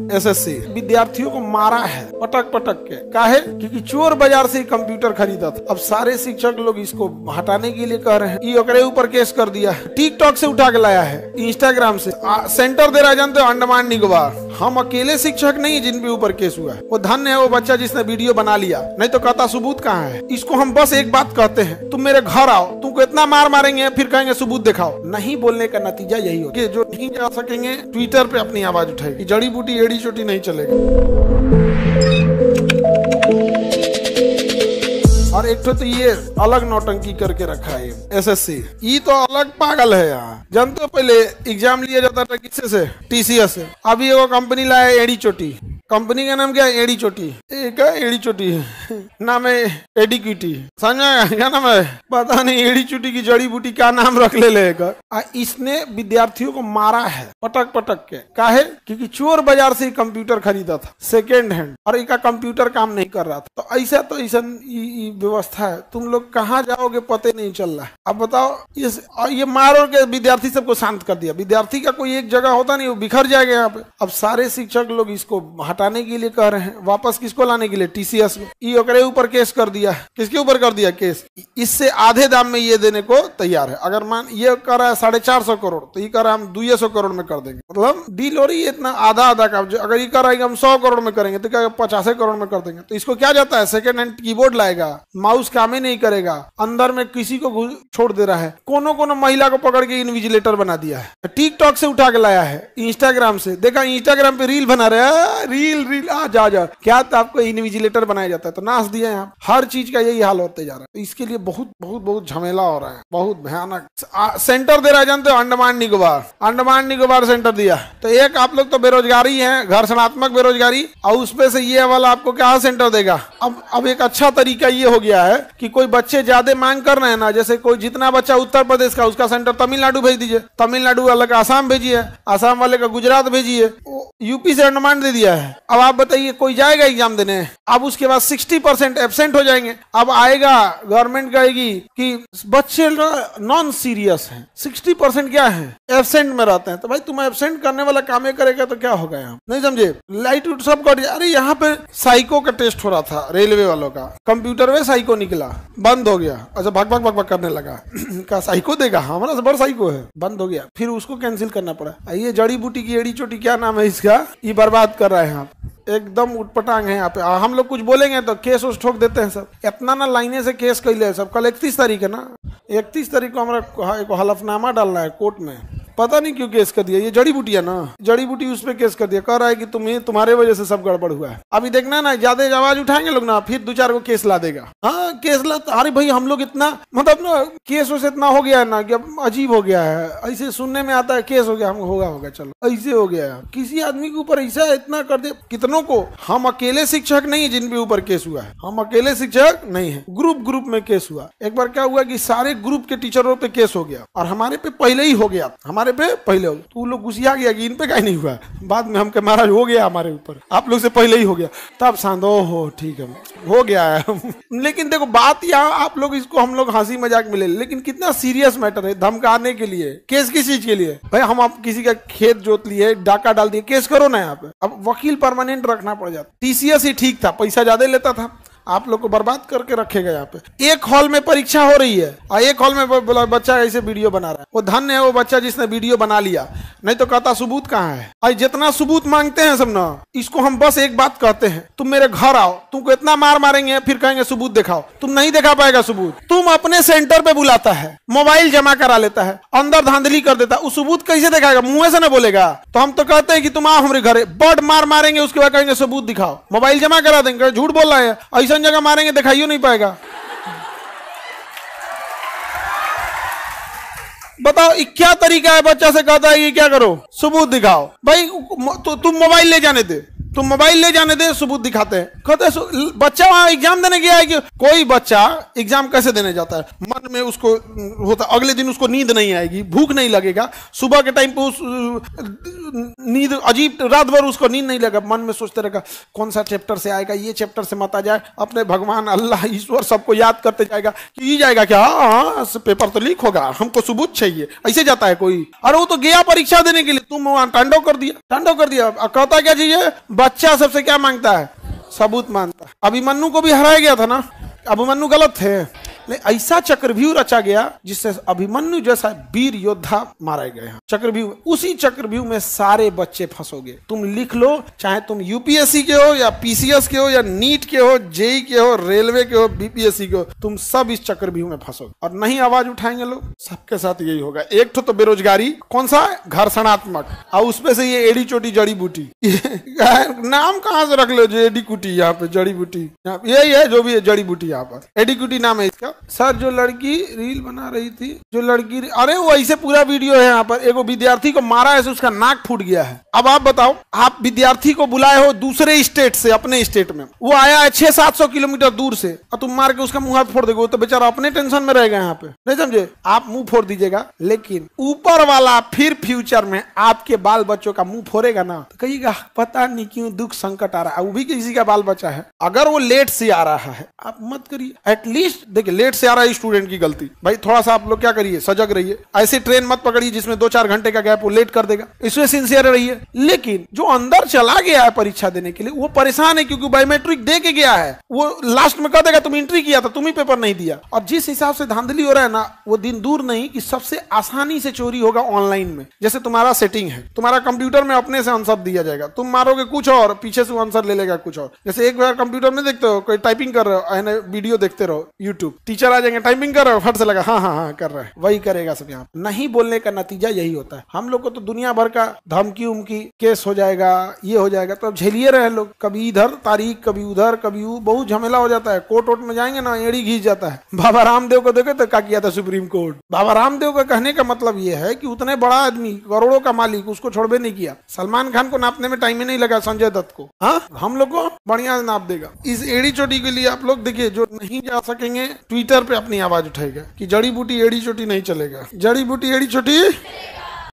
SSC विद्यार्थियों को मारा है पटक पटक के। काहे? क्योंकि चोर बाजार से कंप्यूटर खरीदा था। अब सारे शिक्षक लोग इसको हटाने के लिए कह रहे हैं। ये ओकरे ऊपर केस कर दिया है, टिकटॉक से उठा के लाया है, इंस्टाग्राम से सेंटर दे रहा, जानते हो, अंडमान निकोबार। हम अकेले शिक्षक नहीं जिन पे ऊपर केस हुआ है। वो धन्य है वो बच्चा जिसने वीडियो बना लिया, नहीं तो कहता सबूत कहाँ है। इसको हम बस एक बात कहते हैं, तुम मेरे घर आओ, तुमको इतना मार मारेंगे, फिर कहेंगे सबूत दिखाओ। नहीं बोलने का नतीजा यही होगा कि जो नहीं जा सकेंगे ट्विटर पे अपनी आवाज उठाएगी। जड़ी बूटी एड़ी चोटी नहीं चलेगी। और एक तो ये अलग नौटंकी करके रखा है एसएससी। ये तो अलग पागल है यार। जानते हो पहले एग्जाम लिया जाता था किससे से? टीसीएस से। अभी वो कंपनी लाया एड़ी चोटी। कंपनी का नाम क्या है? एड़ी चोटी। क्या एड़ी चोटी है? नाम है एडिक्विटी। समझा क्या नाम है? पता नहीं एड़ी चोटी की जड़ी बूटी क्या नाम रख ले लेगा। इसने विद्यार्थियों को मारा है पटक पटक के। काहे? क्योंकि चोर बाजार से कंप्यूटर खरीदा था सेकेंड हैंड, और इनका कंप्यूटर काम नहीं कर रहा था। तो ऐसा व्यवस्था है। तुम लोग कहाँ जाओगे पता नहीं चल रहा है। अब बताओ, ये मारो के विद्यार्थी सबको शांत कर दिया। विद्यार्थी का कोई एक जगह होता नहीं, वो बिखर जाएगा यहाँ पे। अब सारे शिक्षक लोग इसको हटाने के लिए कह रहे हैं, वापस किसको लाने के लिए? टीसीएस को। ये ओकरे ऊपर केस कर दिया है। किसके ऊपर कर दिया केस? इससे आधे दाम में ये देने को तैयार है। अगर मान ये कर रहा है 450 करोड़, तो ये कर रहा है हम 200 करोड़ में कर देंगे। मतलब डील हो रही है इतना आधा आधा का। अगर ये कर रहा है हम 100 करोड़ में करेंगे, तो क्या 50 करोड़ में कर देंगे। तो इसको क्या जाता है? सेकेंड हैंड कीबोर्ड लाएगा, माउस काम ही नहीं करेगा, अंदर में किसी को छोड़ दे रहा है। कोनो महिला को पकड़ के इन्विजिलेटर बना दिया है। टिकटॉक से उठा के लाया है, इंस्टाग्राम से। देखा इंस्टाग्राम पे रील बना रहे हैं, रील जा क्या तो आपको इन्विजिलेटर बनाया जाता है। तो नाच दिया यहाँ। हर चीज का यही हाल होते जा रहा है। तो इसके लिए बहुत बहुत बहुत झमेला हो रहा है, बहुत भयानक। सेंटर दे रहा है, जानते हो, अंडमान निकोबार। अंडमान निकोबार सेंटर दिया। तो एक आप लोग तो बेरोजगारी है, घर्षणात्मक बेरोजगारी, और उसपे से ये वाला आपको क्या सेंटर देगा। अब एक अच्छा तरीका ये हो गया है कि कोई बच्चे ज्यादा मांग कर रहे हैं ना, जैसे कोई जितना बच्चा उत्तर प्रदेश का, उसका सेंटर तमिलनाडु भेज दीजिए, तमिलनाडु वाले का आसाम भेजिए, आसाम वाले का गुजरात भेजिए, यूपी से अंडमान दे दिया है। अब आप बताइए कोई जाएगा एग्जाम देने? अब उसके बाद 60% एब्सेंट हो जाएंगे। अब आएगा गवर्नमेंट कहेगी कि बच्चे नॉन सीरियस हैं, 60% क्या है? एब्सेंट में रहते हैं। तो भाई तुम एब्सेंट करने वाला काम करेगा तो क्या होगा? यहाँ नहीं समझे? लाइट उठ सब कट। अरे यहाँ पे साइको का टेस्ट हो रहा था रेलवे वालों का, कंप्यूटर में साइको निकला, बंद हो गया। अच्छा भग भग भग भग करने लगा। का साइको देगा? हमारा से बड़ा साइको है। बंद हो गया, फिर उसको कैंसिल करना पड़ा। ये जड़ी बूटी की एड़ी चोटी क्या नाम है इसका, ये बर्बाद कर रहे हैं आप। एकदम उठपटांग है यहाँ पे। हम लोग कुछ बोलेंगे तो केस उस ठोक देते हैं सब। इतना ना लाइने से केस कैले सब। कल 31 तारीख है ना, 31 तारीख को हमारा एक हलफनामा डालना है कोर्ट में। पता नहीं क्यों केस कर दिया। ये जड़ी बूटी है ना, जड़ी बूटी उस पे केस कर दिया। कह रहा है कि तुम्हारे वजह से सब गड़बड़ हुआ है। अभी देखना ना, ज्यादा आवाज उठाएंगे लोग ना, फिर 2-4 को केस ला देगा। हाँ केस ला। अरे भाई हम लोग इतना मतलब ना केस वैसे इतना हो गया है ना कि अब अजीब हो गया है। ऐसे सुनने में आता है केस हो गया, हम होगा चलो ऐसे हो गया है। किसी आदमी के ऊपर ऐसा इतना कर दे। कितनों को? हम अकेले शिक्षक नहीं जिन पे ऊपर केस हुआ है। हम अकेले शिक्षक नहीं है, ग्रुप में केस हुआ। एक बार क्या हुआ कि सारे ग्रुप के टीचरों पे केस हो गया, और हमारे पे पहले ही हो गया। हमारे पे पहले हो, तो लोग गुस्सा गया कि इन पे कहीं नहीं हुआ। बाद में हम कह महाराज हो गया हमारे ऊपर, आप लोग से पहले ही हो गया। तब शांत हो, ठीक है हो गया है। लेकिन देखो बात यहाँ, आप लोग इसको हम लोग हंसी मजाक में ले, लेकिन कितना सीरियस मैटर है। धमकाने के लिए केस किस चीज के लिए? भाई हम आप किसी का खेत जोत लिए, डाका डाल दिए, केस करो ना यहाँ पे। अब वकील परमानेंट रखना पड़ जाता। टीसीएस ही ठीक था, पैसा ज्यादा लेता था, आप लोग को बर्बाद करके रखेगा। यहाँ पे एक हॉल में परीक्षा हो रही है, और एक हॉल में बच्चा ऐसे वीडियो बना रहा है। वो धन्य है वो बच्चा जिसने वीडियो बना लिया, नहीं तो कहता सबूत कहाँ है। और जितना सबूत मांगते हैं सब ना, इसको हम बस एक बात कहते हैं, तुम मेरे घर आओ, तुमको इतना मार मारेंगे, फिर कहेंगे सबूत दिखाओ। तुम नहीं दिखा पाएगा सबूत। तुम अपने सेंटर पे बुलाता है, मोबाइल जमा करा लेता है, अंदर धांधली कर देता है, उस सबूत कैसे दिखाएगा? मुंह से ना बोलेगा। तो हम तो कहते हैं कि तुम आओ हमारे घर, बड़ मार मारेंगे, उसके बाद कहेंगे सबूत दिखाओ, मोबाइल जमा करा देंगे। झूठ बोल रहा है, ऐसा जगह मारेंगे दिखाइयो नहीं पाएगा। बताओ क्या तरीका है? बच्चा से कहता है कि क्या करो, सबूत दिखाओ। भाई तो तुम मोबाइल ले जाने दे, तुम मोबाइल ले जाने दे, सबूत दिखाते हैं, कहते हैं बच्चा वहां एग्जाम देने गया है कि कोई बच्चा एग्जाम कैसे देने जाता है, मन में उसको होता अगले दिन उसको नींद नहीं आएगी, भूख नहीं लगेगा, सुबह के टाइम पे उस नींद अजीब, रात भर उसको नींद नहीं लगेगा, मन में सोचते रहेगा कौन सा चैप्टर से आएगा, ये चैप्टर से मत आ जाए, अपने भगवान अल्लाह ईश्वर सबको याद करते जाएगा कि जाएगा क्या, हाँ पेपर तो लीक होगा, हमको सबूत चाहिए, ऐसे जाता है कोई। अरे वो तो गया परीक्षा देने के लिए, तुम वहां टांडव कर दिया। कहता क्या चाहिए बच्चा, सबसे क्या मांगता है, सबूत मांगता है। अभिमन्यु को भी हराया गया था ना, अभिमन्यु गलत थे, लेकिन ऐसा चक्रव्यूह रचा गया जिससे अभिमन्यु जैसा वीर योद्धा मारे गए हैं चक्रव्यूह। उसी चक्रव्यूह में सारे बच्चे फंसोगे। तुम लिख लो, चाहे तुम यूपीएससी के हो या पीसीएस के हो या नीट के हो, जेई के हो, रेलवे के हो, बीपीएससी के हो, तुम सब इस चक्रव्यूह में फंसोगे और नहीं आवाज उठाएंगे लोग। सबके साथ यही होगा। एक तो बेरोजगारी, कौन सा, घर्षणात्मक, और उसमें से ये एड़ी चोटी जड़ी बूटी नाम कहां से रख लो, जो एडी कुटी, यहाँ पे जड़ी बूटी, यही है जो भी है जड़ी बूटी, यहाँ पर एडी कुटी नाम है इसका। सर जो लड़की रील बना रही थी, जो लड़की, अरे वो ऐसे पूरा वीडियो है, यहाँ पर एक विद्यार्थी को मारा है, उसका नाक फूट गया है। अब आप बताओ, आप विद्यार्थी को बुलाए हो दूसरे स्टेट से, अपने स्टेट में, वो आया है 600-700 किलोमीटर दूर से, और तुम मार के उसका मुंह हाथ फोड़ दोगे, तो बेचारा अपने टेंशन में रहेगा यहाँ पे, नहीं समझे, आप मुंह फोड़ दीजिएगा, लेकिन ऊपर वाला फिर फ्यूचर में आपके बाल बच्चों का मुंह फोड़ेगा ना, तो कहिएगा पता नहीं क्यों दुख संकट आ रहा है। वो भी किसी का बाल बच्चा है, अगर वो लेट से आ रहा है आप मत करिए, एटलीस्ट देखिए लेट से आ रहा है स्टूडेंट की गलती, भाई थोड़ा सा आप लोग क्या करिए, सजग रहिए, ऐसे ट्रेन मत पकड़िए जिसमें 2-4 घंटे का गैप, वो लेट कर देगा, इसमें सिंसियर रहिए। लेकिन जो अंदर चला गया है परीक्षा देने के लिए, वो परेशान है क्योंकि बायोमेट्रिक दे के गया है, वो लास्ट में कह देगा तुम एंट्री किया था, तुम ही पेपर नहीं दिया। और जिस हिसाब से धांधली हो रहा है ना, वो दिन दूर नहीं कि सबसे आसानी से चोरी होगा ऑनलाइन में। जैसे तुम्हारा सेटिंग है, तुम्हारा कंप्यूटर में अपने से आंसर दिया जाएगा, तुम मारोगे कुछ और, पीछे से आंसर ले लेगा कुछ और। जैसे एक बार कंप्यूटर में देखते हो कोई टाइपिंग कर रहे हो, वीडियो देखते रहो यूट्यूब, टीचर आ जाएंगे, टाइपिंग कर रहे हो, फट से लगा हाँ हाँ हाँ कर रहा है, वही करेगा सब। यहाँ नहीं बोलने का नतीजा यही होता है। हम लोग को तो दुनिया भर का धमकी उमकी, केस हो जाएगा, ये हो जाएगा, तो अब झेलिए रहे लोग, कभी इधर तारीख, कभी उधर, कभी बहुत झमेला हो जाता है। कोर्ट वोट में जाएंगे ना, एड़ी घिस जाता है। बाबा रामदेव को देखे तो क्या किया था सुप्रीम कोर्ट। बाबा रामदेव का कहने का मतलब ये है कि उतने बड़ा आदमी, करोड़ों का मालिक, उसको छोड़बे नहीं किया। सलमान खान को नापने में टाइम ही नहीं लगा, संजय दत्त को, हाँ हम लोग को बढ़िया नाप देगा। इस एड़ी चोटी के लिए आप लोग देखिए, जो नहीं जा सकेंगे ट्विटर पे अपनी आवाज उठाएगा कि जड़ी बूटी एड़ी चोटी नहीं चलेगा, जड़ी बूटी एड़ी चोटी